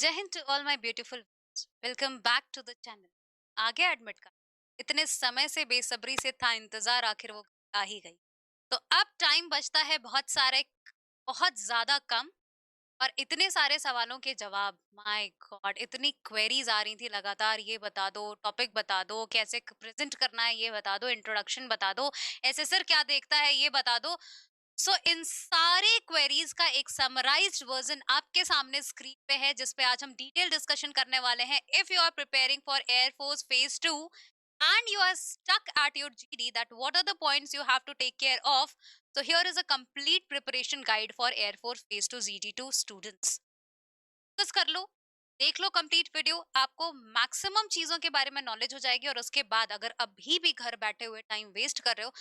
जय हिंद to all my beautiful welcome back to the channel. आगे एडमिट कर, इतने समय से बेसब्री से था इंतजार, आखिर वो आ ही गई। तो अब टाइम बचता है बहुत ज्यादा कम, और इतने सारे सवालों के जवाब, माय गॉड, इतनी क्वेरीज आ रही थी लगातार। ये बता दो, टॉपिक बता दो, कैसे प्रेजेंट करना है ये बता दो, इंट्रोडक्शन बता दो, एसेसर क्या देखता है ये बता दो। इन सारे क्वेरीज का एक समराइज्ड वर्जन आपके सामने स्क्रीन पे है, जिस पे आज हम डिटेल डिस्कशन करने वाले हैं। If you are preparing for air force phase 2 and you are stuck at your GD, that what are the points you have to take care of, so here is a complete preparation guide for Air Force Phase 2 GD2 students. बस कर लो, देख लो complete video, आपको maximum चीजों के बारे में knowledge हो जाएगी। और उसके बाद अगर अभी भी घर बैठे हुए टाइम वेस्ट कर रहे हो,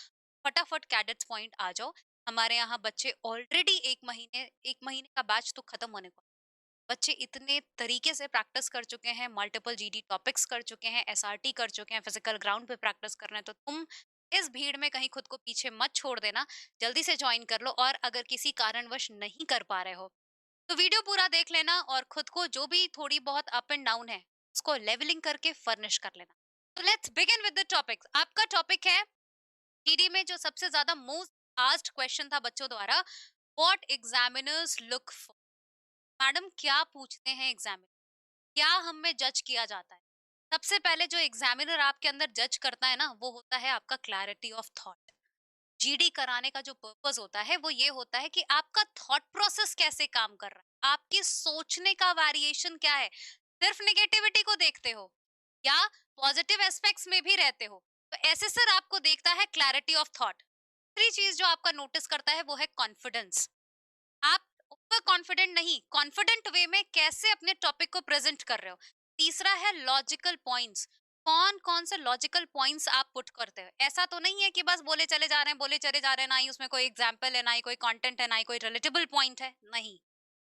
फटाफट कैडेट्स पॉइंट आ जाओ। हमारे यहाँ बच्चे ऑलरेडी एक महीने का बैच तो खत्म होने को, बच्चे इतने तरीके से प्रैक्टिस कर चुके हैं, मल्टीपल जीडी टॉपिक्स कर चुके हैं, एसआरटी कर चुके हैं, फिजिकल ग्राउंड पे प्रैक्टिस कर रहे हैं। तो तुम इस भीड़ में कहीं खुद को पीछे मत छोड़ देना, जल्दी से ज्वाइन कर लो। और अगर किसी कारणवश नहीं कर पा रहे हो तो वीडियो पूरा देख लेना, और खुद को जो भी थोड़ी बहुत अप एंड डाउन है उसको लेवलिंग करके फर्निश कर लेना। तो let's begin with the topic. आपका टॉपिक है जीडी में जो सबसे ज्यादा मोस्ट आस्क्ड क्वेश्चन था बच्चों द्वारा, what examiners look for. Madam क्या पूछते हैं एग्जामिनर, क्या हमें जज किया जाता है? सबसे पहले जो एग्जामिनर आपके अंदर जज करता है ना, वो होता है आपका क्लैरिटी ऑफ थॉट। जीडी कराने का जो पर्पस होता है वो ये होता है कि आपका थॉट प्रोसेस कैसे काम कर रहा है, आपकी सोचने का वेरिएशन क्या है। सिर्फ निगेटिविटी को देखते हो या पॉजिटिव एस्पेक्ट्स में भी रहते हो? तो ऐसे सर आपको देखता है क्लैरिटी ऑफ थॉट। तीसरी चीज जो आपका नोटिस करता है वो है कॉन्फिडेंस। आप ओवर कॉन्फिडेंट नहीं, कॉन्फिडेंट वे में कैसे अपने टॉपिक को प्रेजेंट कर रहे हो। तीसरा है लॉजिकल पॉइंट्स, कौन कौन से लॉजिकल पॉइंट्स आप पुट करते हो। ऐसा तो नहीं है कि बस बोले चले जा रहे हैं, बोले चले जा रहे हैं, ना ही उसमें कोई एग्जाम्पल है, ना ही कोई कंटेंट है, ना ही कोई रिलेटेबल पॉइंट है। नहीं,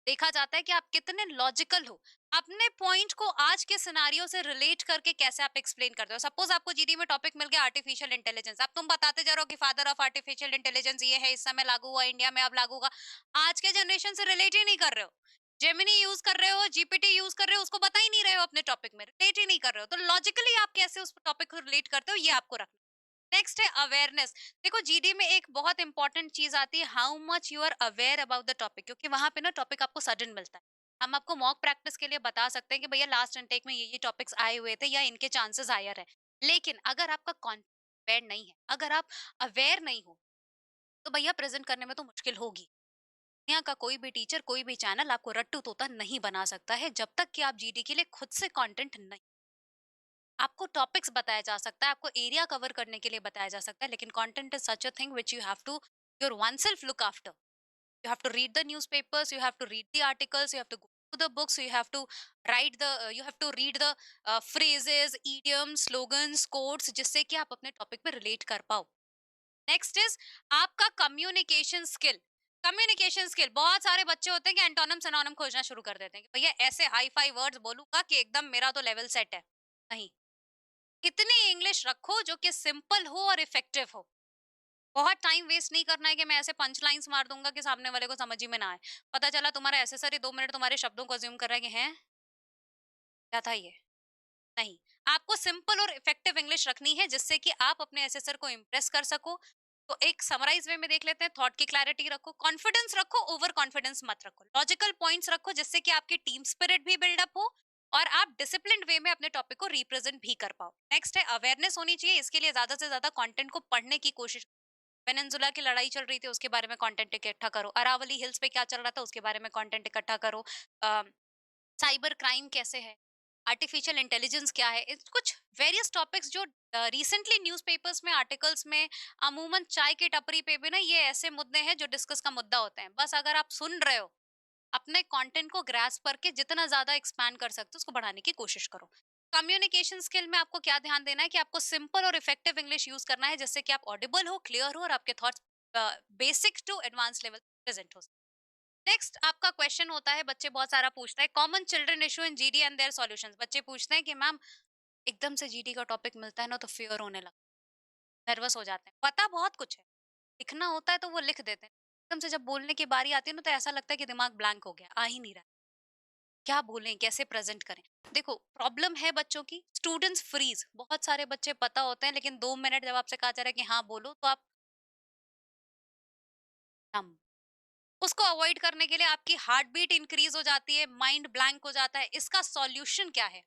देखा जाता है कि आप कितने लॉजिकल हो, अपने पॉइंट को आज के सिनारियो से रिलेट करके कैसे आप एक्सप्लेन करते हो। सपोज आपको जीडी में टॉपिक मिल गया आर्टिफिशियल इंटेलिजेंस, अब तुम बताते जा रहे हो कि फादर ऑफ आर्टिफिशियल इंटेलिजेंस ये है, इस समय लागू हुआ इंडिया में, अब लागू होगा। आज के जनरेशन से रिलेट ही नहीं कर रहे हो, जेमिनी यूज कर रहे हो, जीपीटी यूज कर रहे हो, उसको बता ही नहीं रहे हो, अपने टॉपिक में रिलेट ही नहीं कर रहे हो। तो लॉजिकली आप कैसे उस टॉपिक को रिलेट करते हो, ये आपको रखना। नेक्स्ट है अवेयरनेस। देखो जीडी में एक बहुत इंपॉर्टेंट चीज आती है, how much you are aware about the topic, क्योंकि वहां पे ना टॉपिक आपको सडन मिलता है। हम आपको मॉक प्रैक्टिस के लिए बता सकते हैं कि भैया लास्ट इनटेक में ये टॉपिक्स आए हुए थे या इनके चांसेस हायर है। लेकिन अगर आपका कॉन्फिडेंट नहीं है, अगर आप अवेयर नहीं हो, तो भैया प्रेजेंट करने में तो मुश्किल होगी। यहाँ का कोई भी टीचर, कोई भी चैनल आपको रट्टू तोता नहीं बना सकता है, जब तक कि आप जीडी के लिए खुद से कंटेंट नहीं, आपको टॉपिक्स बताया जा सकता है, आपको एरिया कवर करने के लिए बताया जा सकता है, लेकिन content is such a thing which you have to your oneself look after. You have to read the newspapers, you have to read the articles, you have to go to the books, you have to you have to read the phrases, idioms, slogans, quotes, जिससे कि आप अपने topic पे relate कर पाओ। Next is आपका communication skill. Communication skill, बहुत सारे बच्चे होते हैं कि एंटोनिम सिनोनिम खोजना शुरू कर देते हैं कि भैया ऐसे हाई फाई वर्ड्स बोलूंगा कि एकदम मेरा तो लेवल सेट है। नहीं, इतनी इंग्लिश रखो जो कि सिंपल हो और इफेक्टिव हो। बहुत टाइम वेस्ट नहीं करना है कि मैं ऐसे पंच लाइन्स मार दूंगा कि सामने वाले को समझ ही में ना आए। पता चला तुम्हारा एसेसरी 2 मिनट तुम्हारे शब्दों को अज्यूम कर रहा है कि हैं क्या था ये। नहीं, आपको सिंपल और इफेक्टिव इंग्लिश रखनी है, जिससे कि आप अपने एसेसर को इम्प्रेस कर सको। तो एक समराइज वे में देख लेते हैं, थॉट की क्लैरिटी रखो, कॉन्फिडेंस रखो, ओवर कॉन्फिडेंस मत रखो, लॉजिकल पॉइंट्स रखो, जिससे कि आपकी टीम स्पिरिट भी बिल्डअप हो और आप डिसिप्लिन वे में अपने टॉपिक को रिप्रेजेंट भी कर पाओ। नेक्स्ट है अवेयरनेस होनी चाहिए, इसके लिए ज्यादा से ज्यादा कंटेंट को पढ़ने की कोशिश। पेनिनसुला की लड़ाई चल रही थी, उसके बारे में कंटेंट इकट्ठा करो। अरावली हिल्स पे क्या चल रहा था, उसके बारे में कंटेंट इकट्ठा करो। साइबर क्राइम कैसे है, आर्टिफिशियल इंटेलिजेंस क्या है, कुछ वेरियस टॉपिक्स जो रिसेंटली न्यूज़पेपर्स में, आर्टिकल्स में, अमूमन चाय की टपरी पे भी ना, ये ऐसे मुद्दे हैं जो डिस्कस का मुद्दा होते हैं। बस अगर आप सुन रहे हो, अपने कंटेंट को ग्रास्प करके जितना ज्यादा एक्सपैंड कर सकते हो उसको बढ़ाने की कोशिश करो। कम्युनिकेशन स्किल में आपको क्या ध्यान देना है कि आपको सिंपल और इफेक्टिव इंग्लिश यूज करना है, जिससे कि आप ऑडिबल हो, क्लियर हो और आपके thoughts basic to advance level present हो। नेक्स्ट आपका क्वेश्चन होता है, बच्चे बहुत सारा पूछते हैं, common children issue in GD and their solutions. बच्चे पूछते हैं कि मैम एकदम से जीडी का टॉपिक मिलता है ना तो फियर होने लगता है, नर्वस हो जाते हैं। पता बहुत कुछ है, लिखना होता है तो वो लिख देते हैं, एकदम से जब बोलने की बारी आती है ना तो ऐसा लगता है कि दिमाग ब्लैंक हो गया, आ ही नहीं रहा है। क्या बोलें, कैसे प्रेज़ेंट करें? देखो, प्रॉब्लम है बच्चों की, स्टूडेंट्स फ्रीज़, बहुत सारे बच्चे पता होते हैं लेकिन 2 मिनट जब आपसे कहा जा रहा है कि हाँ, बोलो, तो आप नम। उसको अवॉइड करने के लिए आपकी हार्ट बीट इंक्रीज हो जाती है, माइंड ब्लैंक हो जाता है। इसका सॉल्यूशन क्या है?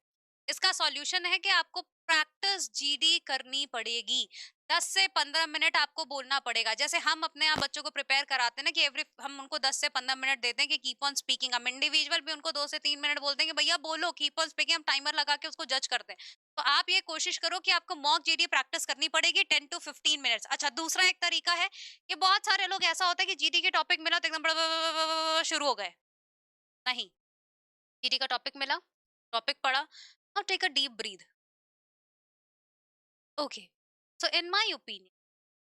इसका सॉल्यूशन है कि आपको प्रैक्टिस जीडी करनी पड़ेगी। 10 से 15 मिनट आपको बोलना पड़ेगा। जैसे हम अपने आप बच्चों को प्रिपेयर कराते हैं ना कि एवरी हम उनको 10 से 15 मिनट देते हैं कि कीप ऑन स्पीकिंग। हम इंडिविजुअल भी उनको 2 से 3 मिनट बोलते हैं कि भैया बोलो, कीप ऑन स्पीकिंग। हम टाइमर लगा के उसको जज करते हैं। तो आप ये कोशिश करो कि आपको मॉक जीडी प्रैक्टिस करनी पड़ेगी 10 टू 15 मिनट्स। अच्छा, दूसरा एक तरीका है कि बहुत सारे लोग ऐसा होता है कि जीडी के टॉपिक मिला तो एकदम शुरू हो गए। नहीं, जीडी का टॉपिक मिला, टॉपिक पढ़ा, now take a deep breath. Okay, so in my opinion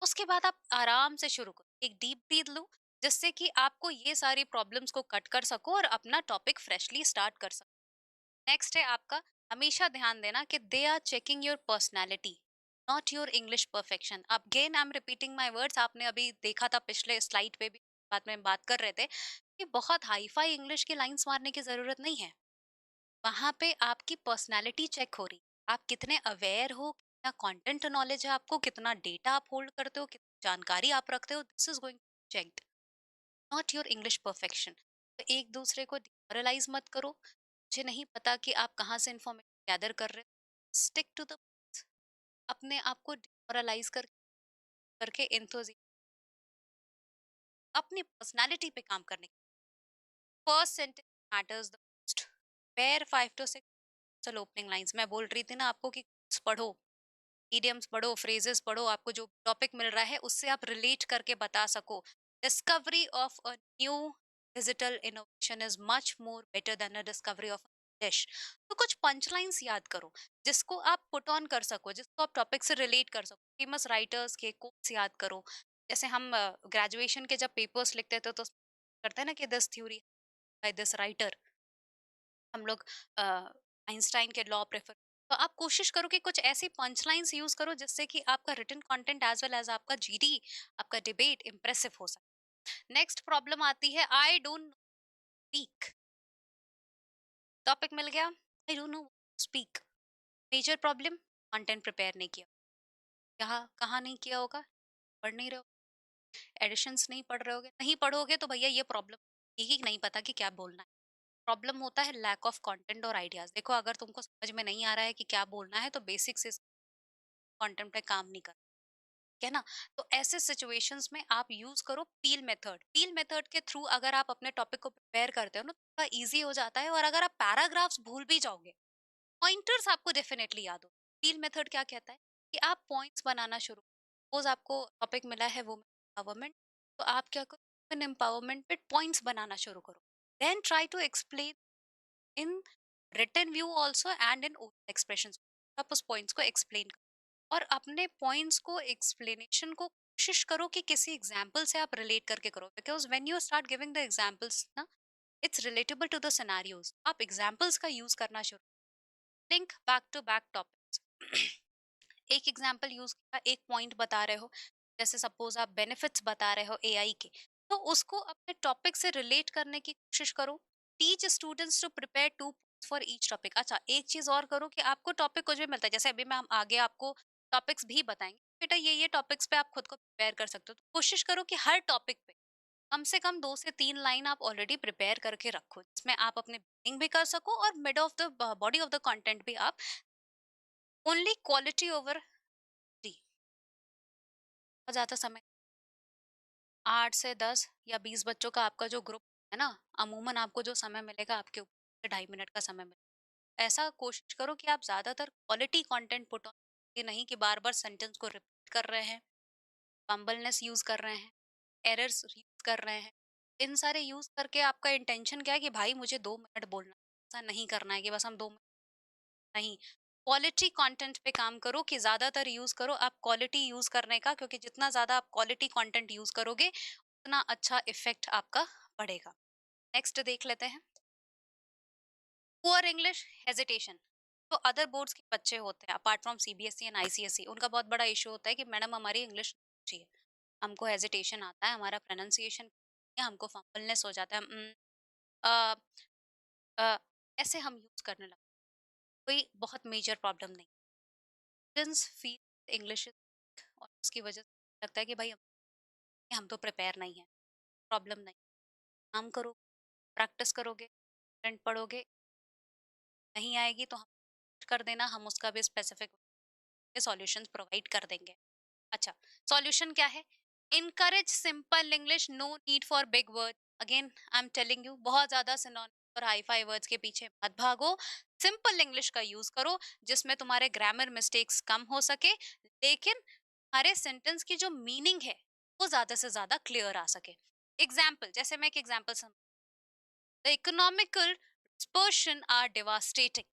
उसके बाद आप आराम से शुरू करो, एक डीप ब्रीथ लो, जिससे कि आपको ये सारी प्रॉब्लम्स को कट कर सको और अपना टॉपिक फ्रेशली स्टार्ट कर सको। नेक्स्ट है आपका, हमेशा ध्यान देना कि they are checking your personality, not your English perfection. अब again I am repeating my words, आपने अभी देखा था पिछले स्लाइड पे भी बात में बात कर रहे थे कि बहुत हाई फाई इंग्लिश की लाइंस मारने की जरूरत नहीं है। वहां पे आपकी पर्सनैलिटी चेक हो रही, आप कितने अवेयर हो, कितना कंटेंट नॉलेज है आपको, कितना डेटा आप होल्ड करते हो, कितनी जानकारी आप रखते हो, this is going checked, not your English perfection. तो एक दूसरे को डिमोरलाइज मत करो। मुझे नहीं पता कि आप कहाँ से इंफॉर्मेशन गैदर कर रहे हो, स्टिक टू द, अपने आप को डिमोरलाइज करके अपनी पर्सनालिटी पे काम करने, first sentence matters the most, pair 5 to 6 चलो ओपनिंग लाइंस। मैं बोल रही थी ना आपको कि पढ़ो, इडियम्स पढ़ो, फ्रेजेस पढ़ो, आपको जो टॉपिक मिल रहा है उससे आप रिलेट करके बता सको। Discovery of a new digital innovation is much more better than a discovery of dish. तो कुछ पंचलाइंस याद करो जिसको आप पुट ऑन कर सको, जिसको आप टॉपिक से रिलेट कर सको। फेमस राइटर्स के कोट्स याद करो। जैसे हम ग्रेजुएशन के जब पेपर्स लिखते थे तो करते हैं ना कि this theory by this writer, हम लोग आइंस्टाइन के लॉ प्रेफर। तो आप कोशिश करो कि कुछ ऐसी पंच लाइन्स यूज करो जिससे कि आपका written content as well as आपका जीडी, आपका डिबेट इंप्रेसिव हो सके। नेक्स्ट प्रॉब्लम आती है, आई डोंट स्पीक। टॉपिक मिल गया, I don't know speak. Major problem, content prepare नहीं किया। कहाँ कहाँ नहीं किया होगा, पढ़ नहीं रहे हो, एडिशंस नहीं पढ़ रहे होगे, नहीं पढ़ोगे तो भैया ये प्रॉब्लम, ये नहीं पता कि क्या बोलना है। प्रॉब्लम होता है लैक ऑफ कंटेंट और आइडियाज। देखो, अगर तुमको समझ में नहीं आ रहा है कि क्या बोलना है तो बेसिक से कंटेंट पे काम नहीं कर, ठीक है ना? तो ऐसे सिचुएशंस में आप यूज करो पील मेथड। पील मेथड के थ्रू अगर आप अपने टॉपिक को प्रिपेयर करते हो ना, तो थोड़ा इजी हो जाता है। और अगर आप पैराग्राफ्स भूल भी जाओगे, पॉइंटर्स आपको डेफिनेटली याद हो। पील मेथड क्या कहता है कि आप पॉइंट्स बनाना शुरू, सपोज आपको टॉपिक मिला है वुमेन एम्पावरमेंट, तो आप क्या करो, वुमेन एम्पावरमेंट पे पॉइंट्स बनाना शुरू करो। Then try to explain in written view also and in oral expression. आप उस पॉइंट्स को एक्सप्लेन करो और अपने पॉइंट्स को, एक्सप्लेनेशन को कोशिश करो कि किसी एग्जाम्पल से आप रिलेट करके करो, because when you start giving the examples ना, it's relatable to the scenarios. आप एग्जाम्पल्स का यूज करना शुरू, link back to back topics. एक एग्जाम्पल यूज किया, एक पॉइंट बता रहे हो, जैसे सपोज आप बेनिफिट्स बता रहे हो एआई के, तो उसको अपने टॉपिक से रिलेट करने की कोशिश करो। Teach students to prepare to for each topic. अच्छा, एक चीज और करो कि आपको टॉपिक कुछ भी मिलता है, जैसे अभी मैं हम आगे आपको टॉपिक्स भी बताएंगे, बेटा ये टॉपिक्स पे आप खुद को प्रिपेयर कर सकते हो। तो कोशिश करो कि हर टॉपिक पे कम से कम 2 से 3 लाइन आप ऑलरेडी प्रिपेयर करके रखो, जिसमें आप अपने बिगिनिंग भी कर सको और mid of the body of the content भी आप, ओनली क्वालिटी ओवर डी। बहुत ज्यादा समय, 8 से 10 या 20 बच्चों का आपका जो ग्रुप है ना, अमूमन आपको जो समय मिलेगा आपके ऊपर से 2.5 मिनट का समय मिलेगा। ऐसा कोशिश करो कि आप ज्यादातर क्वालिटी कंटेंट पुट ऑन, ये नहीं कि बार बार सेंटेंस को रिपीट कर रहे हैं, फंबलनेस यूज कर रहे हैं, एरर्स यूज कर रहे हैं। इन सारे यूज करके आपका इंटेंशन क्या है कि भाई मुझे 2 मिनट बोलना है। ऐसा नहीं करना है कि बस हम 2 मिनट, नहीं। क्वालिटी कंटेंट पे काम करो कि ज्यादातर यूज करो आप क्वालिटी यूज करने का, क्योंकि जितना ज्यादा आप क्वालिटी कंटेंट यूज करोगे उतना अच्छा इफेक्ट आपका बढ़ेगा। नेक्स्ट देख लेते हैं, पुअर इंग्लिश, हेजिटेशन। तो अदर बोर्ड्स के बच्चे होते हैं apart from CBSE and ICSE, उनका बहुत बड़ा इशू होता है कि मैडम हमारी इंग्लिश अच्छी है, हमको हेजिटेशन आता है, हमारा प्रोनाउंसिएशन, हमको फंबलनेस हो जाता है। ऐसे हम यूज करने लगे, कोई बहुत मेजर प्रॉब्लम नहीं। स्टूडेंट्स फील इंग्लिश और उसकी वजह से लगता है कि भाई हम तो प्रिपेयर नहीं है, प्रॉब्लम नहीं। काम करो, प्रैक्टिस करोगे, कंटेंट पढ़ोगे, नहीं आएगी तो हम कर देना, हम उसका भी स्पेसिफिक सॉल्यूशंस प्रोवाइड कर देंगे। अच्छा, सॉल्यूशन क्या है? Encourage simple English, no need for big word. Again I am telling you, बहुत ज्यादा सिनोनिम और हाई फाई वर्ड्स के पीछे मत भागो। सिंपल इंग्लिश का यूज करो जिसमें तुम्हारे ग्रामर मिस्टेक्स कम हो सके, लेकिन हमारे सेंटेंस की जो मीनिंग है वो ज्यादा से ज्यादा क्लियर आ सके। एग्जाम्पल, जैसे मैं एक एग्जाम्पल समझ, the economical dispersion are devastating,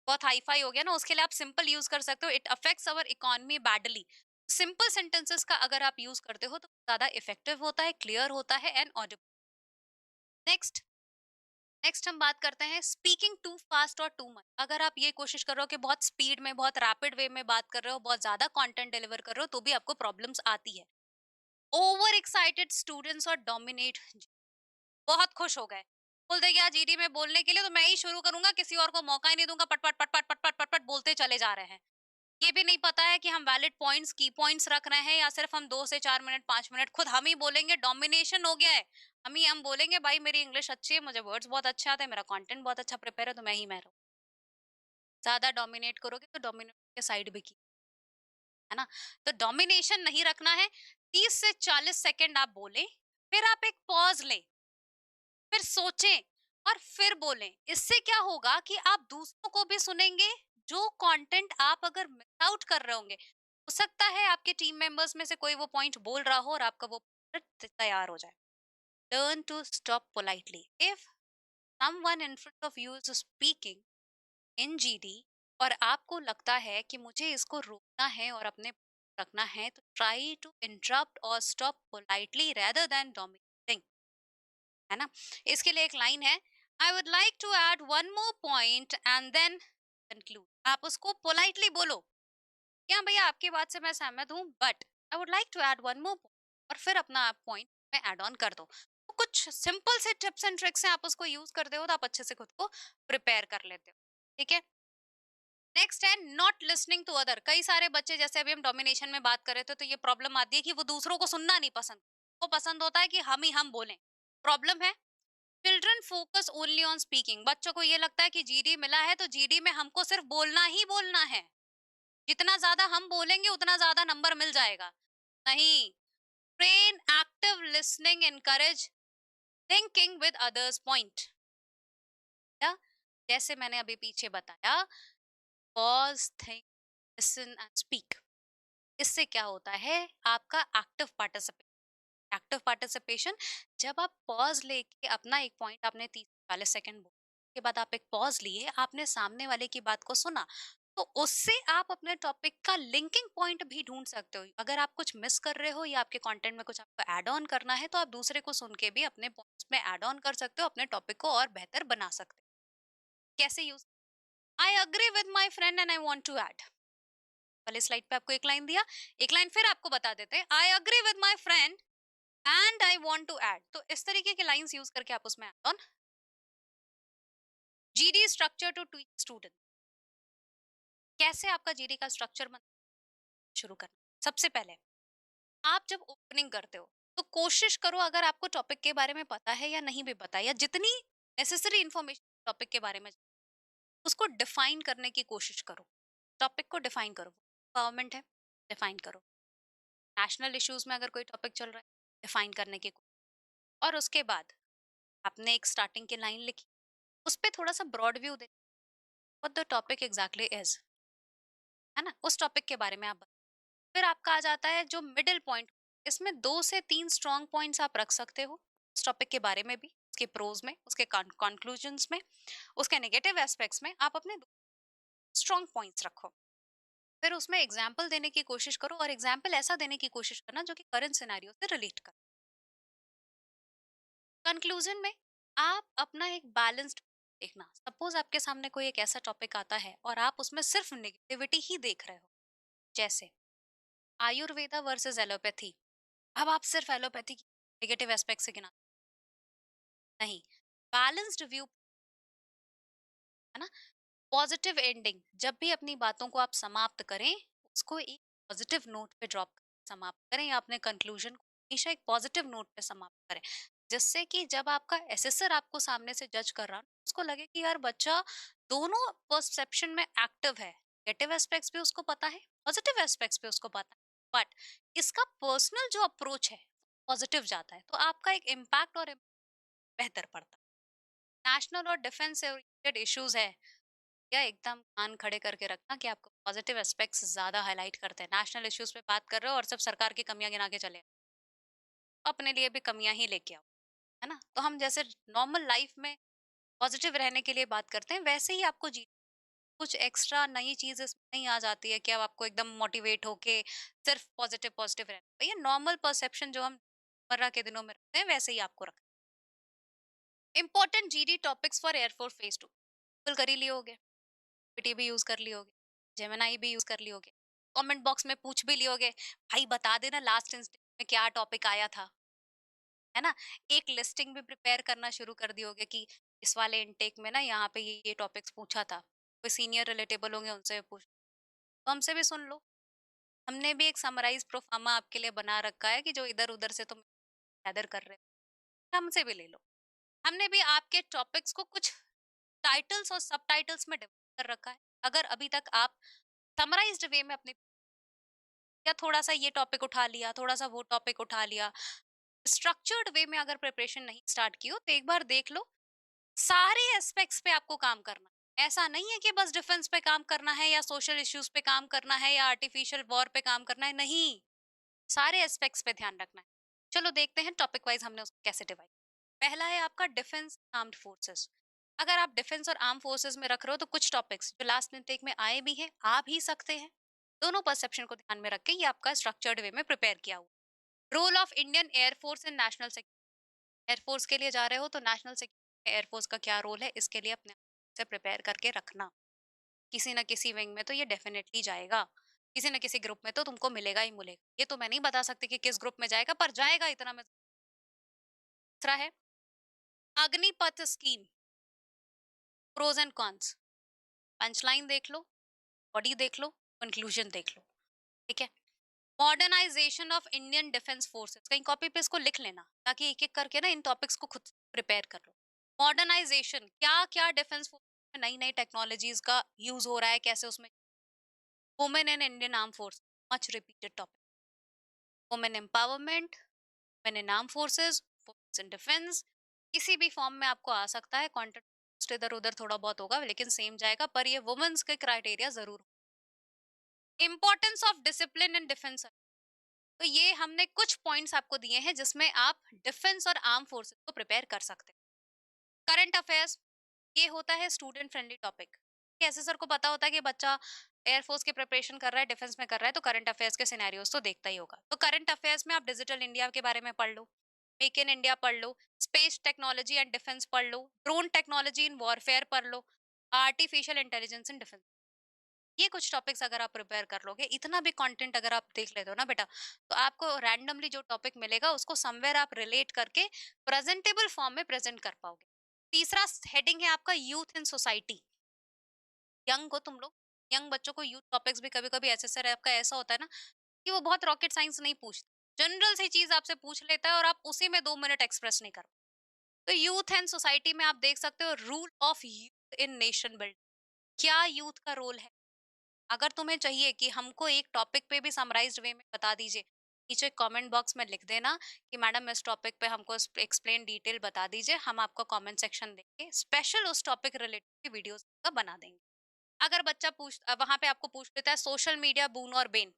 बहुत हाई फाई हो गया ना, उसके लिए आप सिंपल यूज कर सकते हो, it affects our economy badly. Simple sentences का अगर आप यूज करते हो तो ज्यादा इफेक्टिव होता है, क्लियर होता है एंड ऑडिबल। नेक्स्ट, हम बात करते हैं स्पीकिंग टू फास्ट और टू मच। अगर आप ये कोशिश कर रहे हो कि बहुत स्पीड में, बहुत रैपिड वे में बात कर रहे हो, बहुत ज्यादा कंटेंट डिलीवर कर रहे हो, तो भी आपको प्रॉब्लम्स आती है। ओवर एक्साइटेड स्टूडेंट्स और डोमिनेट, बहुत खुश हो गए, बोल दे गया जीडी में बोलने के लिए, तो मैं ही शुरू करूंगा, किसी और को मौका ही नहीं दूंगा, पट पट पट पट पट पट पट पट बोलते चले जा रहे हैं। ये भी नहीं पता है कि हम वैलिड पॉइंट्स, की पॉइंट्स रख रहे हैं या सिर्फ हम 2 से 4 मिनट, 5 मिनट खुद हम ही बोलेंगे, डोमिनेशन हो गया है। हम बोलेंगे भाई मेरी इंग्लिश अच्छी है, मुझे वर्ड्स बहुत अच्छे आते हैं, मेरा कंटेंट बहुत अच्छा प्रिपेयर है, तो मैं रहूं। ज्यादा डोमिनेट करोगे तो डोमिनेट के साइड भी की, है ना? तो डोमिनेशन नहीं रखना है। 30 से 40 सेकंड आप बोले, फिर आप एक पॉज लें, फिर सोचें और फिर बोलें। इससे क्या होगा कि आप दूसरों को भी सुनेंगे। जो कंटेंट आप अगर मिस आउट कर रहे होंगे, हो सकता है आपके टीम मेंबर्स में से कोई वो पॉइंट बोल रहा हो और आपका वो point तैयार हो जाए। Learn to stop politely if someone in front of you is speaking in GD और आपको लगता है कि मुझे इसको रोकना है और अपने रखना है, तो ट्राई टू इंटरप्ट और stop politely rather than dominating, है ना? इसके लिए एक लाइन है, I would like to add one more point and then conclude. आप उसको पोलाइटली बोलो, क्या भैया आपकी बात से मैं सहमत हूँ, but I would like to add one more, और फिर अपना पॉइंट में ऐड ऑन कर दो। तो कुछ सिंपल से टिप्स एंड ट्रिक्स हैं, आप उसको यूज करते हो तो आप अच्छे से खुद को प्रिपेयर कर लेते हो। ठीक है? नेक्स्ट है नॉट लिसनिंग टू अदर। कई सारे बच्चे, जैसे अभी हम डोमिनेशन में बात कर रहे थे, तो ये प्रॉब्लम आती है कि वो दूसरों को सुनना नहीं पसंद, वो पसंद होता है कि हम ही हम बोलें। प्रॉब्लम है, children focus only on speaking. बच्चों को ये लगता है कि जीडी मिला है तो जीडी में हमको सिर्फ बोलना ही बोलना है, जितना ज्यादा हम बोलेंगे उतना ज्यादा नंबर मिल जाएगा। नहीं, train active listening, encourage thinking with others point. जैसे मैंने अभी पीछे बताया, pause, think, listen and speak. इससे क्या होता है, आपका एक्टिव पार्टिसिपेशन। जब आप पॉज लेके अपना एक पॉइंट, आपने 30 से 40 सेकंड बोला, के बाद आप एक पॉज लिए, आपने सामने वाले की बात को सुना, तो उससे आप अपने टॉपिक का लिंकिंग पॉइंट भी ढूंढ सकते हो। अगर आप कुछ मिस कर रहे हो या आपके कंटेंट में कुछ आपको ऐड ऑन करना है, तो आप दूसरे को सुन के भी अपने पॉइंट्स में ऐड ऑन कर सकते हो, अपने टॉपिक को और बेहतर बना सकते हो। कैसे use? I agree with my friend and I want to add. वाले स्लाइड पे आपको एक लाइन दिया, एक लाइन फिर आपको बता देते हैं, I agree with my friend and I want to add. तो इस तरीके के लाइंस यूज करके आप उसमें add on. GD structure to tweet student. कैसे आपका जीडी का स्ट्रक्चर बन शुरू करना? सबसे पहले आप जब ओपनिंग करते हो तो कोशिश करो, अगर आपको टॉपिक के बारे में पता है या नहीं भी पता, या जितनी नेसेसरी इंफॉर्मेशन टॉपिक के बारे में, उसको डिफाइन करने की कोशिश करो। टॉपिक को डिफाइन करो, गवर्नमेंट है, डिफाइन करो। नेशनल इश्यूज में अगर कोई टॉपिक चल रहा है, डिफाइन करने की और उसके बाद आपने एक स्टार्टिंग की लाइन लिखी, उस पे थोड़ा सा ब्रॉड व्यू दे, what the topic exactly is, है ना? उस टॉपिक के बारे में आप फिर आपका आ जाता है जो मिडिल पॉइंट। इसमें 2 से 3 स्ट्रॉन्ग पॉइंट्स आप रख सकते हो उस टॉपिक के बारे में भी, उसके प्रोज में, उसके कंक्लूजन्स में, उसके नेगेटिव एस्पेक्ट्स में। आप अपने स्ट्रॉन्ग पॉइंट्स रखो, फिर उसमें एग्जाम्पल देने की कोशिश करो, और एग्जाम्पल ऐसा देने की कोशिश करना जो कि करंट सिनेरियो से रिलेट कर। कंक्लूजन में आप अपना एक बैलेंस्ड देखना। सपोज आपके सामने कोई एक ऐसा टॉपिक आता है और आप उसमें सिर्फ नेगेटिविटी ही देख रहे हो, जैसे आयुर्वेदा वर्सेस एलोपैथी, अब आप सिर्फ एलोपैथी की नेगेटिव एस्पेक्ट से गिना, नहीं। बैलेंस्ड व्यू, ना, पॉजिटिव एंडिंग, जब भी अपनी बातों को आप समाप्त करें, उसको एक पॉजिटिव नोट पे ड्रॉप समाप्त करें, या अपने कंक्लूजन को हमेशा एक पॉजिटिव नोट पे समाप्त करें, जिससे कि जब आपका एसेसर आपको सामने से जज कर रहा हो, उसको लगे कि यार बच्चा दोनों परसेप्शन में एक्टिव है, नेगेटिव एस्पेक्ट्स भी उसको पता है, पॉजिटिव एस्पेक्ट्स भी उसको पता है, बट इसका पर्सनल जो अप्रोच है पॉजिटिव जाता है, तो आपका एक इम्पैक्ट और बेहतर पड़ता है। नेशनल और डिफेंस से रिलेटेड इश्यूज है, या एकदम कान खड़े करके रखना कि आपको पॉजिटिव एस्पेक्ट्स ज्यादा हाईलाइट करते हैं। नेशनल इश्यूज पे बात कर रहे हो और सब सरकार की कमियां गिना के चले, अपने लिए भी कमियां ही लेके आओ, है ना। तो हम जैसे नॉर्मल लाइफ में पॉजिटिव रहने के लिए बात करते हैं, वैसे ही आपको जी कुछ एक्स्ट्रा नई चीज इसमें नहीं आ जाती है कि अब आपको एकदम मोटिवेट होके सिर्फ पॉजिटिव पॉजिटिव रहना। ये नॉर्मल परसेप्शन जो हम मर्रा के दिनों में रखते हैं, वैसे ही आपको रखना। Important GD topics for air force phase 2 बिल्कुल कर ही लिए होगे, पीटी भी यूज कर लिए होगे, जेमिनाई भी यूज कर लिए होगे, कमेंट बॉक्स में पूछ भी लिए होगे, भाई बता देना लास्ट इंस्टेंट में क्या टॉपिक आया था, है ना। एक लिस्टिंग भी प्रिपेयर करना शुरू कर दिए होगे कि इस वाले इनटेक में ना यहाँ पे ये टॉपिक्स पूछा था, कोई सीनियर रिलेटेबल होंगे उनसे भी पूछ, तो हमसे भी सुन लो। हमने भी एक समराइज प्रोफार्मा आपके लिए बना रखा है कि जो इधर उधर से तुम गैदर कर रहे हो, हमसे भी ले लो। हमने भी आपके टॉपिक्स को कुछ टाइटल्स और सब टाइटल्स में डिवाइड कर रखा है। अगर अभी तक आप समराइज्ड वे में अपने, या थोड़ा सा ये टॉपिक उठा लिया, थोड़ा सा वो टॉपिक उठा लिया, स्ट्रक्चर्ड वे में अगर प्रिपरेशन नहीं स्टार्ट की हो, तो एक बार देख लो, सारे एस्पेक्ट्स पे आपको काम करना है। ऐसा नहीं है कि बस डिफेंस पे काम करना है, या सोशल इश्यूज पे काम करना है, या आर्टिफिशियल वॉर पे काम करना है, नहीं, सारे एस्पेक्ट्स पे ध्यान रखना है। चलो देखते हैं टॉपिक वाइज हमने उसको कैसे डिवाइड। पहला है आपका डिफेंस आर्म्ड फोर्सेस। अगर आप डिफेंस और आर्म फोर्सेस में रख रहे हो, तो कुछ टॉपिक्स जो लास्ट इनटेक में आए भी हैं, आ भी सकते हैं, दोनों परसेप्शन को ध्यान में रख के ये आपका स्ट्रक्चर्ड वे में प्रिपेयर किया हुआ। Role of Indian air force in national security. Air force के लिए जा रहे हो तो नेशनल सिक्योरिटी में एयरफोर्स का क्या रोल है, इसके लिए अपने आप से प्रिपेयर करके रखना। किसी ना किसी विंग में तो ये डेफिनेटली जाएगा, किसी ना किसी ग्रुप में तो तुमको मिलेगा ही मिलेगा। ये तो मैं नहीं बता सकती कि किस ग्रुप में जाएगा, पर जाएगा इतना मैं। दूसरा है Agnipath scheme, pros and cons. Punchline देख लो, बॉडी देख लो, कंक्लूजन देख लो, ठीक है। Modernisation of Indian defence forces, कहीं कॉपी पे इसको लिख लेना, ताकि एक एक करके ना इन टॉपिक्स को खुद प्रिपेयर कर लो। मॉडर्नाइजेशन, क्या क्या डिफेंस फोर्स में नई नई टेक्नोलॉजीज का यूज हो रहा है, कैसे उसमें। Women in Indian arm force, much repeated topic. Women empowerment, women in arm forces, women in defence, किसी भी फॉर्म में आपको आ सकता है। कॉन्टेक्स्ट इधर उधर थोड़ा बहुत होगा, लेकिन सेम जाएगा, पर ये वुमेन्स के क्राइटेरिया जरूर। Importance of discipline in defence. तो ये हमने कुछ पॉइंट्स आपको दिए हैं जिसमें आप डिफेंस और आर्म फोर्सेस को प्रिपेयर कर सकते हैं। करंट अफेयर्स, ये होता है स्टूडेंट फ्रेंडली टॉपिक। कैसे सर को पता होता है कि बच्चा एयरफोर्स की प्रिपरेशन कर रहा है, डिफेंस में कर रहा है, तो करंट अफेयर्स के सिनेरियोस तो देखता ही होगा। तो करंट अफेयर्स में आप डिजिटल इंडिया के बारे में पढ़ लो, मेक इन इंडिया पढ़ लो, स्पेस टेक्नोलॉजी एंड डिफेंस पढ़ लो, ड्रोन टेक्नोलॉजी इन वॉरफेयर पढ़ लो, आर्टिफिशियल इंटेलिजेंस इन डिफेंस। ये कुछ टॉपिक्स अगर आप प्रिपेयर कर लोगे, इतना भी कंटेंट अगर आप देख लेते हो ना बेटा, तो आपको रैंडमली जो टॉपिक मिलेगा उसको समवेयर आप रिलेट करके प्रेजेंटेबल फॉर्म में प्रेजेंट कर पाओगे। तीसरा हेडिंग है आपका यूथ इन सोसाइटी। यंग हो तुम लोग, यंग बच्चों को यूथ टॉपिक्स भी कभी कभी ऐसे सर आपका ऐसा होता है ना कि वो बहुत रॉकेट साइंस नहीं पूछता, जनरल सी चीज आपसे पूछ लेता है और आप उसी में 2 मिनट एक्सप्रेस नहीं कर। तो यूथ एंड सोसाइटी में आप देख सकते हो rule of youth in nation build, क्या यूथ का रोल है। अगर तुम्हें चाहिए कि हमको एक टॉपिक पे भी समराइज्ड वे में बता दीजिए, नीचे कमेंट बॉक्स में लिख देना कि मैडम इस टॉपिक पे हमको एक्सप्लेन डिटेल बता दीजिए, हम आपको कमेंट सेक्शन देंगे, स्पेशल उस टॉपिक रिलेटेड वीडियोस का बना देंगे। अगर बच्चा वहां पे आपको पूछ लेता है सोशल मीडिया बून और बेन,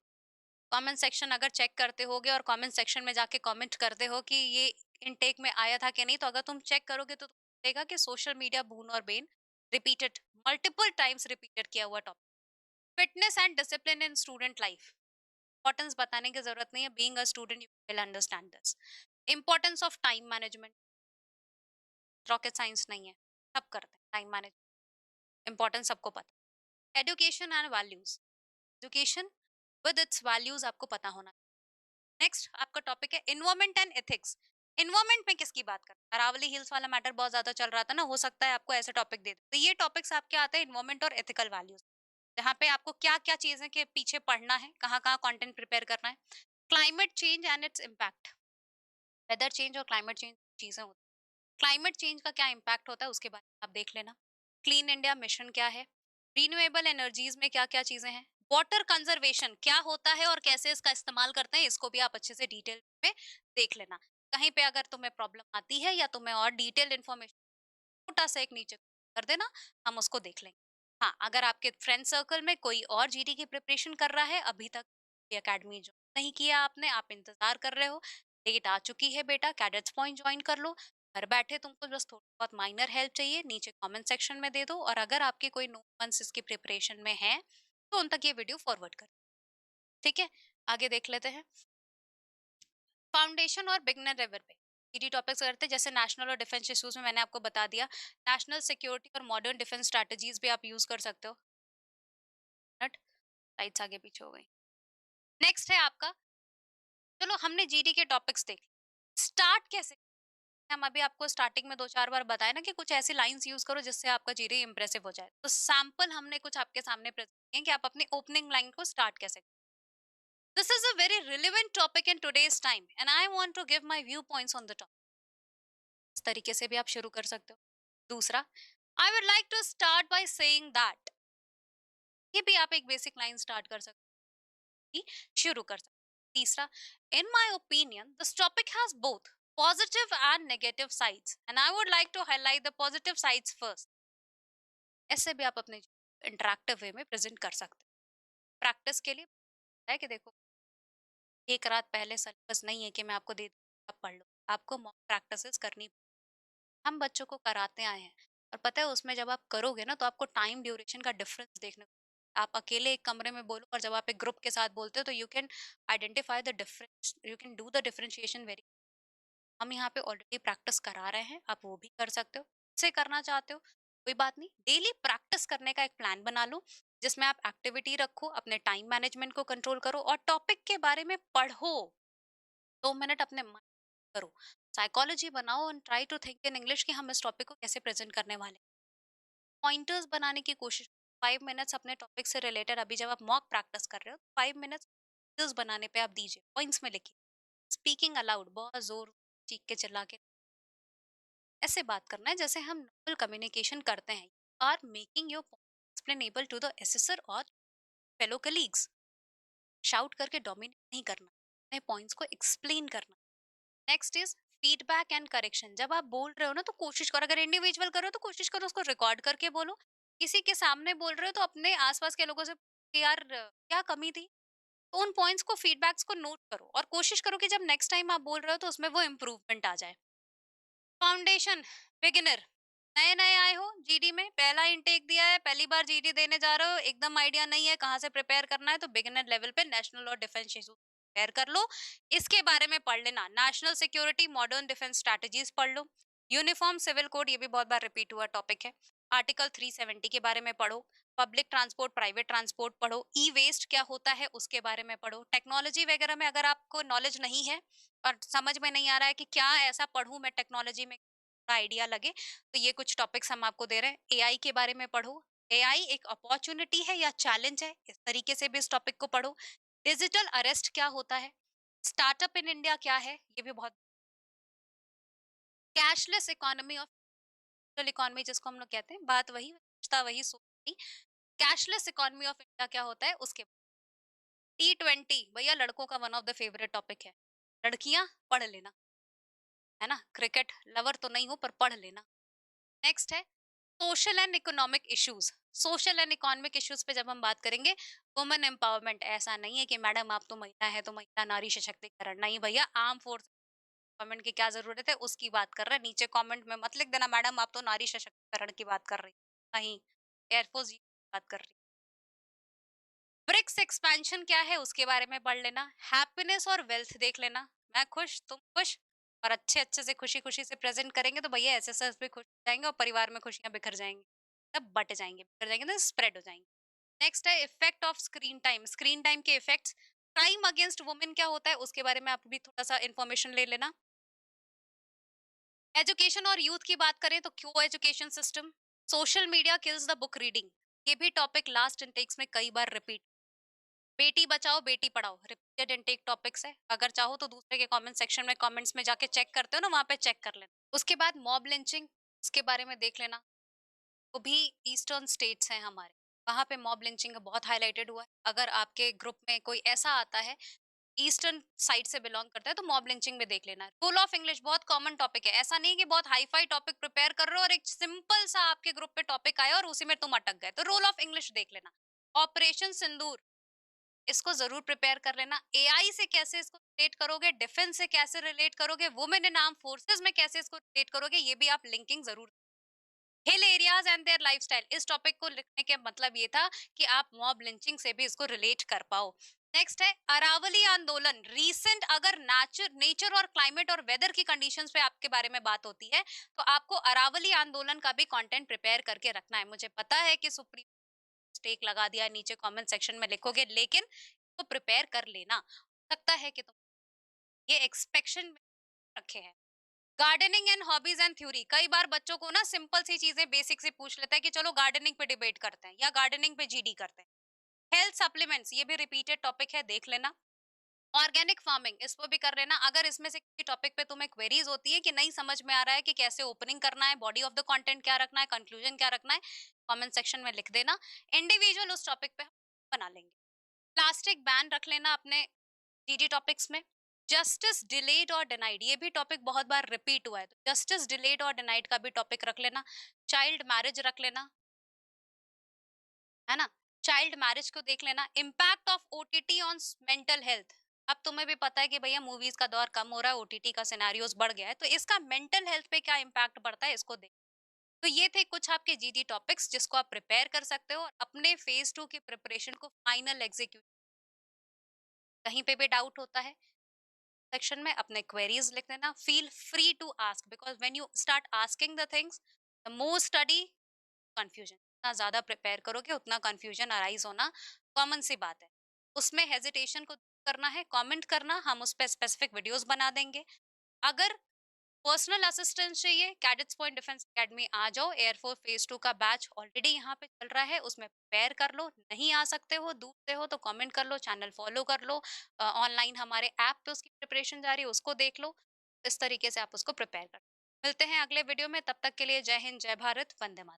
कमेंट सेक्शन अगर चेक करते होगे और कमेंट सेक्शन में जाके कमेंट करते हो कि ये इनटेक में आया था कि नहीं, तो अगर तुम चेक करोगे तो देगा कि सोशल मीडिया बून और Ben repeated, multiple times repeated किया हुआ topic. Fitness and discipline in student life, importance बताने की जरूरत नहीं है, being a student you will understand this. Importance of time management, rocket science नहीं है, सब करते हैं टाइम मैनेजमेंट, इंपॉर्टेंस सबको पता। Education and values, education with its values आपको पता होना। नेक्स्ट आपका टॉपिक है इन्वायरमेंट एंड एथिक्स। एनवायरमेंट में किसकी बात कर, अरावली हिल्स वाला मैटर बहुत ज्यादा चल रहा था ना, हो सकता है आपको ऐसे टॉपिक दे दे। तो ये टॉपिक्स आपके आते हैं एनवायरमेंट और एथिकल वैल्यूज, जहाँ पे आपको क्या क्या चीजें के पीछे पढ़ना है, कहाँ कहाँ कंटेंट प्रिपेयर करना है। Climate change and its impact, weather change और क्लाइमेट चेंज चीजें होती हैं। क्लाइमेट चेंज का क्या इम्पैक्ट होता है उसके बारे में आप देख लेना। क्लीन इंडिया मिशन क्या है, रिन्यूएबल एनर्जीज में क्या क्या चीजें हैं, वाटर कंजर्वेशन क्या होता है और कैसे इसका इस्तेमाल करते हैं, इसको भी आप अच्छे से डिटेल में देख लेना। कहीं पे अगर तुम्हें प्रॉब्लम आती है या तुम्हें और डिटेल्ड इन्फॉर्मेशन, छोटा सा एक नीचे कर देना, हम उसको देख लेंगे। हाँ, अगर आपके फ्रेंड सर्कल में कोई और जीडी की प्रिपरेशन कर रहा है, अभी तक ये अकेडमी जो नहीं किया आपने, आप इंतजार कर रहे हो, डेट आ चुकी है बेटा, कैडेट्स पॉइंट ज्वाइन कर लो। घर बैठे तुमको बस थोड़ी बहुत माइनर हेल्प चाहिए, नीचे कमेंट सेक्शन में दे दो, और अगर आपके कोई नो वंस इसकी प्रिपरेशन में है तो उन तक ये वीडियो फॉरवर्ड कर। ठीक है, आगे देख लेते हैं। फाउंडेशन और बिगनर लेवल पे जीडी टॉपिक्स करते हैं, जैसे नेशनल और डिफेंस इश्यूज में मैंने आपको बता दिया। नेशनल सिक्योरिटी और मॉडर्न डिफेंस स्ट्रेटजीज भी आप यूज कर सकते हो। नट लाइट्स आगे पीछे हो गई। नेक्स्ट है आपका, चलो हमने जीडी के टॉपिक्स देख, स्टार्ट कैसे। हम अभी आपको स्टार्टिंग में दो चार बार बताया ना कि कुछ ऐसी लाइंस यूज करो जिससे आपका जीडी इंप्रेसिव हो जाए, तो सैंपल हमने कुछ आपके सामने प्रेजेंट किए कि आप अपनी ओपनिंग लाइन को स्टार्ट कैसे। This is a very relevant topic in today's time and I want to give my view points on the topic. इस तरीके से भी आप शुरू कर सकते हो। दूसरा, I would like to start by saying that, ये भी आप एक बेसिक लाइन स्टार्ट कर सकते हो, शुरू कर सकते हो। तीसरा, in my opinion this topic has both positive and negative sides and I would like to highlight the positive sides first. ऐसे भी आप अपने इंटरैक्टिव वे में प्रेजेंट कर सकते हो। प्रैक्टिस के लिए है कि देखो, एक रात पहले सिलेबस नहीं है कि मैं आपको दे दूं आप पढ़ लो, आपको मॉक प्रैक्टिसेस करनी। हम बच्चों को कराते आए हैं, और पता है उसमें जब आप करोगे ना तो आपको टाइम ड्यूरेशन का डिफरेंस देखने को, आप अकेले एक कमरे में बोलो और जब आप एक ग्रुप के साथ बोलते हो तो you can identify the difference, you can do the differentiation very. हम यहाँ पे ऑलरेडी प्रैक्टिस करा रहे हैं, आप वो भी कर सकते हो। से करना चाहते हो कोई बात नहीं, डेली प्रैक्टिस करने का एक प्लान बना लो, जिसमें आप एक्टिविटी रखो, अपने टाइम मैनेजमेंट को कंट्रोल करो और टॉपिक के बारे में पढ़ो। 2 मिनट अपने माइंड करो, साइकोलॉजी बनाओ and try to think in English कि हम इस टॉपिक को कैसे प्रेजेंट करने वाले हैं। पॉइंटर्स बनाने की कोशिश, 5 मिनट्स अपने टॉपिक से रिलेटेड, अभी जब आप मॉक प्रैक्टिस कर रहे हो 5 मिनट्स बनाने पे आप दीजिए, पॉइंट्स में लिखिए। स्पीकिंग अलाउड, बहुत जोर चीख के चिल्ला के ऐसे बात करना है जैसे हम नॉर्मल कम्युनिकेशन करते हैं। Are making your explainable to the assessor और फेलो कलीग्स। शाउट करके डोमिनेट नहीं करना, अपने पॉइंट्स को एक्सप्लेन करना। Next is feedback and correction, जब आप बोल रहे हो ना तो कोशिश करो, अगर इंडिविजुअल करो तो कोशिश करो उसको रिकॉर्ड करके बोलो। किसी के सामने बोल रहे हो तो अपने आसपास के लोगों से कि यार क्या कमी थी, तो उन पॉइंट्स को फीडबैक्स को नोट करो और कोशिश करो कि जब नेक्स्ट टाइम आप बोल रहे हो तो उसमें वो इम्प्रूवमेंट आ जाए। फाउंडेशन, बिगिनर, नए नए आए हो जीडी में, पहला इनटेक दिया है, पहली बार जीडी देने जा रहे हो, एकदम आइडिया नहीं है कहाँ से प्रिपेयर करना है, तो बिगिनर लेवल पे नेशनल और डिफेंस इशूज प्रिपेयर कर लो। इसके बारे में पढ़ लेना, national security modern defence strategies पढ़ लो। यूनिफॉर्म सिविल कोड, ये भी बहुत बार रिपीट हुआ टॉपिक है। आर्टिकल 370 के बारे में पढ़ो। पब्लिक ट्रांसपोर्ट प्राइवेट ट्रांसपोर्ट पढ़ो। ई वेस्ट क्या होता है उसके बारे में पढ़ो। टेक्नोलॉजी वगैरह में अगर आपको नॉलेज नहीं है और समझ में नहीं आ रहा है कि क्या ऐसा पढ़ूं मैं टेक्नोलॉजी में, आइडिया लगे, तो ये कुछ टॉपिक्स हम आपको दे रहे हैं। एआई के बारे में पढ़ो, एआई एक अपॉर्चुनिटी है या चैलेंज है, इस तरीके से भी इस टॉपिक को पढ़ो। डिजिटल अरेस्ट क्या होता है, स्टार्टअप इन इंडिया क्या है, ये भी बहुत। कैशलेस इकोनॉमी ऑफ इकोनॉमी जिसको हम लोग कहते हैं, बात वही सोचता वही सोचती। कैशलेस इकोनॉमी ऑफ इंडिया क्या होता है उसके। T20 भैया लड़कों का one of the favourite topic है, लड़कियां पढ़ लेना, है ना, क्रिकेट लवर तो नहीं हो पर पढ़ लेना। नेक्स्ट है social and economic issues. Social and economic issues पे जब हम बात करेंगे, वुमेन एम्पावरमेंट, ऐसा नहीं है कि मैडम आप तो महिला है तो महिला नारी सशक्तिकरण, नहीं भैया, आर्म फोर्स एम्पावरमेंट की क्या जरूरत है उसकी बात कर रहे हैं। नीचे कमेंट में मत लिख देना मैडम आप तो नारी सशक्तिकरण की बात कर रही, नहीं, एयरफोर्स की बात कर रही। ब्रिक्स एक्सपेंशन क्या है उसके बारे में पढ़ लेना। हैप्पीनेस और वेल्थ देख लेना, मैं खुश तुम खुश, और अच्छे अच्छे से खुशी खुशी से प्रेजेंट करेंगे तो भैया एसएसएस भी खुश हो जाएंगे और परिवार में खुशियां बिखर जाएंगी, तब बट जाएंगे, बिखर जाएंगे तो स्प्रेड हो जाएंगे। नेक्स्ट है effect of screen time, screen time के इफेक्ट्स। क्राइम अगेंस्ट वुमेन क्या होता है उसके बारे में आप भी थोड़ा सा इन्फॉर्मेशन ले लेना। एजुकेशन और यूथ की बात करें तो क्यों education system, social media kills the book reading, ये भी टॉपिक लास्ट इनटेक्स में कई बार repeat. Beti Bachao Beti Padhao repeated intake topics है, अगर चाहो तो दूसरे के कमेंट सेक्शन में कमेंट्स में जाके चेक करते हो ना, वहां पे चेक कर लेना। उसके बाद मॉब लिंचिंग, इसके बारे में देख लेना। वो भी ईस्टर्न स्टेट्स हैं हमारे, वहां पे मॉब लिंचिंग बहुत हाईलाइटेड हुआ है। अगर आपके ग्रुप में कोई ऐसा आता है ईस्टर्न साइड से बिलोंग करता है तो मॉब लिंचिंग में देख लेना। रूल ऑफ इंग्लिश बहुत कॉमन टॉपिक है, ऐसा नहीं कि बहुत हाई फाई टॉपिक प्रिपेयर कर रहे हो और एक सिंपल सा आपके ग्रुप पे टॉपिक आया और उसी में तुम अटक गए, तो रूल ऑफ इंग्लिश देख लेना। ऑपरेशन सिंदूर, इसको जरूर प्रिपेयर कर लेना। एआई से कैसे इसको रिलेट करोगे, डिफेंस से कैसे रिलेट करोगे, वुमेन इन आर्म फोर्सेस में कैसे इसको रिलेट करोगे, ये भी आप लिंकिंग जरूर। हिल एरियाज एंड देयर लाइफस्टाइल, इस टॉपिक को लिखने के मतलब ये था कि आप मॉब लिंचिंग से भी इसको रिलेट कर पाओ। नेक्स्ट है अरावली आंदोलन, रीसेंट अगर नेचर नेचर और क्लाइमेट और वेदर की कंडीशंस पे आपके बारे में बात होती है तो आपको अरावली आंदोलन का भी कंटेंट प्रिपेयर करके रखना है। मुझे पता है कि सुप्रीम स्टेक लगा दिया है, नीचे कमेंट सेक्शन में लिखोगे, लेकिन तो प्रिपेयर कर लेना। हो सकता है कि तुम ये एक्सपेक्शन में रखे हैं। Gardening and hobbies and theory, कई बार बच्चों को ना सिंपल सी चीजें बेसिक से पूछ लेता है कि चलो गार्डनिंग पे डिबेट करते हैं या गार्डनिंग पे जीडी करते हैं। हेल्थ सप्लीमेंट्स, ये भी रिपीटेड टॉपिक है, देख लेना। ऑर्गेनिक फार्मिंग, इसको भी कर लेना। अगर इसमें से किसी टॉपिक पे तुम्हें क्वेरीज होती है कि नहीं समझ में आ रहा है कि कैसे ओपनिंग करना है, बॉडी ऑफ द कंटेंट क्या रखना है, कंक्लूजन क्या रखना है, कमेंट सेक्शन में लिख देना। इंडिविजुअल उस टॉपिक पे हम बना लेंगे। प्लास्टिक बैन रख लेना अपने जीडी टॉपिक्स में। जस्टिस डिलेड और डिनाइड, ये भी टॉपिक बहुत बार रिपीट हुआ है, तो जस्टिस डिलेड और डिनाइड का भी टॉपिक रख लेना। चाइल्ड मैरिज रख लेना, है ना। चाइल्ड मैरिज को देख लेना। Impact of OTT on mental health, अब तुम्हें भी पता है कि भैया मूवीज का दौर कम हो रहा है, ओटीटी का सिनेरियोस बढ़ गया है, तो इसका मेंटल हेल्थ पे क्या इम्पैक्ट पड़ता है इसको देख। तो ये थे कुछ आपके जीडी टॉपिक्स जिसको आप प्रिपेयर कर सकते हो और अपने फेज 2 की प्रिपरेशन को फाइनल एग्जीक्यूट। कहीं पे भी डाउट होता है सेक्शन में अपने क्वेरीज लिख देना। Feel free to ask, because when you start asking the things, the more study confusion, जितना ज्यादा प्रिपेयर करोगे उतना कंफ्यूजन अराइज होना कॉमन सी बात है। उसमें हेजिटेशन को दूर करना है, कमेंट करना, हम उस पर स्पेसिफिक वीडियोस बना देंगे। अगर पर्सनल असिस्टेंस चाहिए, कैडेट्स पॉइंट डिफेंस एकेडमी आ जाओ। एयरफोर्स फेज 2 का बैच ऑलरेडी यहाँ पे चल रहा है, उसमें प्रिपेयर कर लो। नहीं आ सकते हो, दूर से हो, तो कमेंट कर लो, चैनल फॉलो कर लो। ऑनलाइन हमारे ऐप पे उसकी प्रिपरेशन जारी है, उसको देख लो। इस तरीके से आप उसको प्रिपेयर कर। मिलते हैं अगले वीडियो में, तब तक के लिए जय हिंद, जय भारत, वंदे मातरम।